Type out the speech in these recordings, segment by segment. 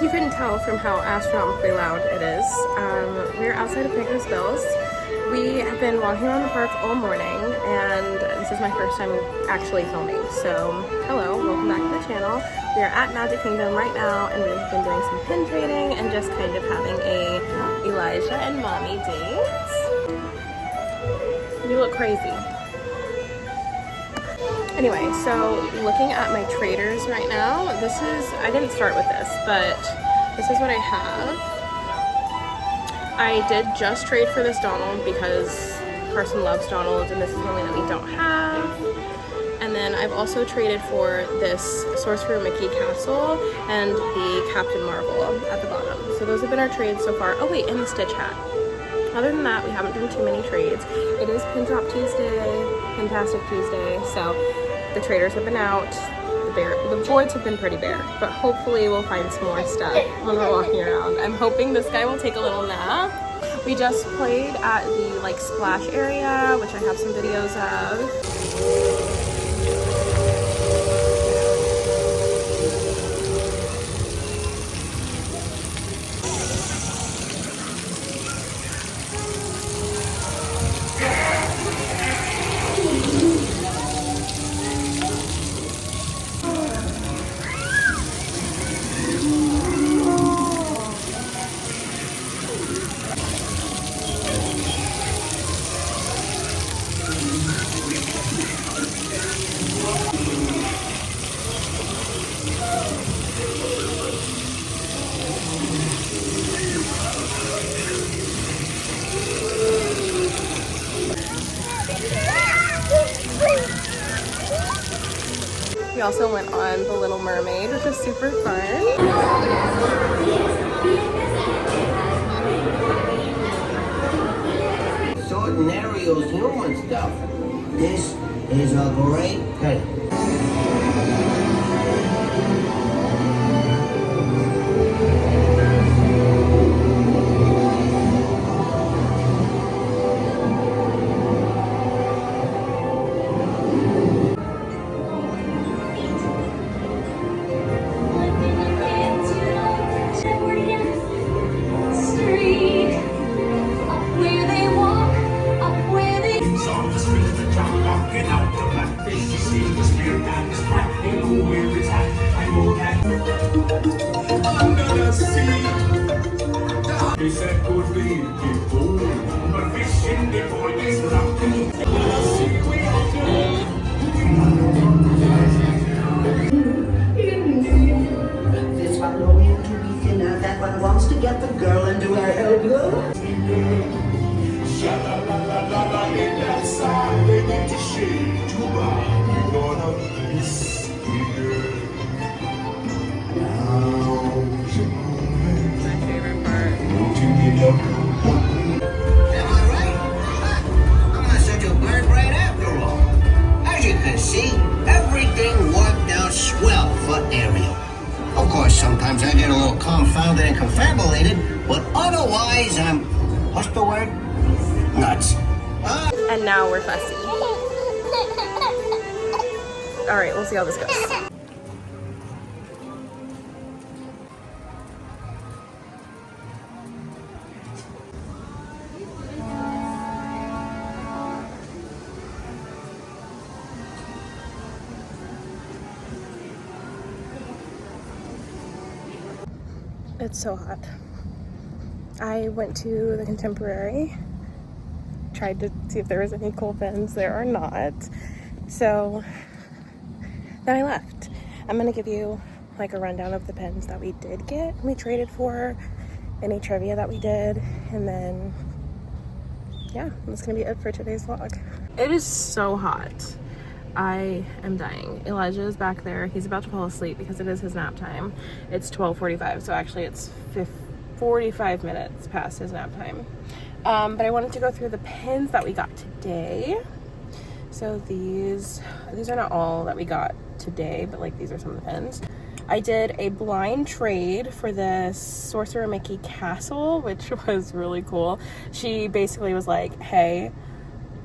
you couldn't tell from how astronomically loud it is, we're outside of Pecos Bills. We have been walking around the park all morning, and this is my first time actually filming. So, hello, welcome back to the channel. We are at Magic Kingdom right now, and we've been doing some pin trading and just kind of having a Elijah and mommy date. You look crazy. Anyway, so looking at my traders right now, I didn't start with this, but this is what I have. I did just trade for this Donald because Carson loves Donald, and this is the only that we don't have. And then I've also traded for this Sorcerer Mickey Castle and the Captain Marvel at the bottom. So those have been our trades so far. Oh wait, and the Stitch hat. Other than that, we haven't done too many trades. It is Pin-tastic Tuesday, so the traders have been out. The boards have been pretty bare, but hopefully we'll find some more stuff when we're walking around. I'm hoping this guy will take a little nap. We just played at the splash area, which I have some videos of. We also went on The Little Mermaid, which was super fun. Ordinario's human stuff. This is a great thing. This one longing to be thinner, that one wants to get the girl into her elbow. Sha-la-la-la-la-la, in that side, they get to shade too hard. You're gonna disappear. Now, My favorite part. won't you get up? Am I right? I'm not such a bad brain after all. As you can see, everything worked out swell for Ariel. Of course, sometimes I get a little confounded and confabulated, but otherwise, what's the word? Nuts. And now we're fussy. All right, we'll see how this goes. It's so hot. I went to the Contemporary, tried to see if there was any cool pins. There are not. So then I left. I'm gonna give you a rundown of the pins that we did get, we traded for, any trivia that we did, and then yeah, that's gonna be it for today's vlog. It is so hot. I am dying. Elijah is back there. He's about to fall asleep because it is his nap time. It's 12:45, so actually it's 45 minutes past his nap time. But I wanted to go through the pins that we got today. So these are not all that we got today, but these are some of the pins. I did a blind trade for this Sorcerer Mickey Castle, which was really cool. She basically was like, hey,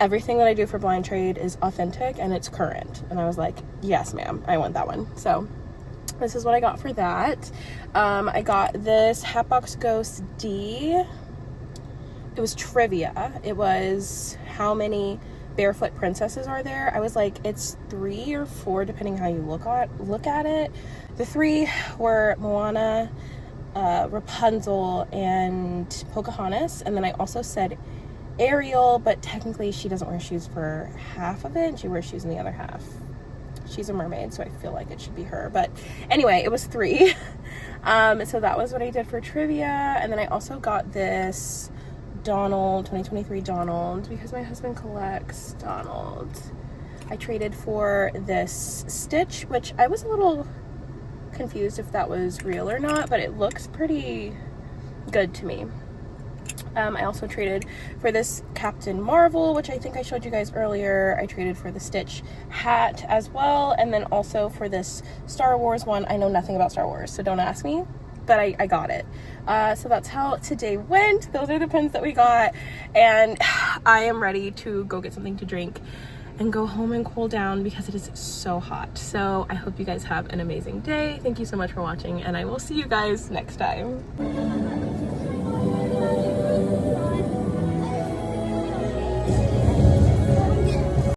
everything that I do for blind trade is authentic and it's current. And I was like, yes, ma'am, I want that one. So this is what I got for that. I got this Hatbox Ghost D. It was trivia. It was how many barefoot princesses are there. I was like, it's 3 or 4 depending how you look at it. The 3 were Moana, Rapunzel, and Pocahontas. And then I also said Ariel, but technically she doesn't wear shoes for half of it, and she wears shoes in the other half. She's a mermaid, so I feel like it should be her. But anyway, it was 3. So that was what I did for trivia. And then I also got this Donald, 2023 Donald, because my husband collects Donald. I traded for this Stitch, which I was a little confused if that was real or not, but it looks pretty good to me. I also traded for this Captain Marvel, which I think I showed you guys earlier. I traded for the Stitch hat as well, and then also for this Star Wars one. I know nothing about Star Wars, so don't ask me, but I got it. So that's how today went. Those are the pins that we got, and I am ready to go get something to drink and go home and cool down because it is so hot. So I hope you guys have an amazing day. Thank you so much for watching, and I will see you guys next time.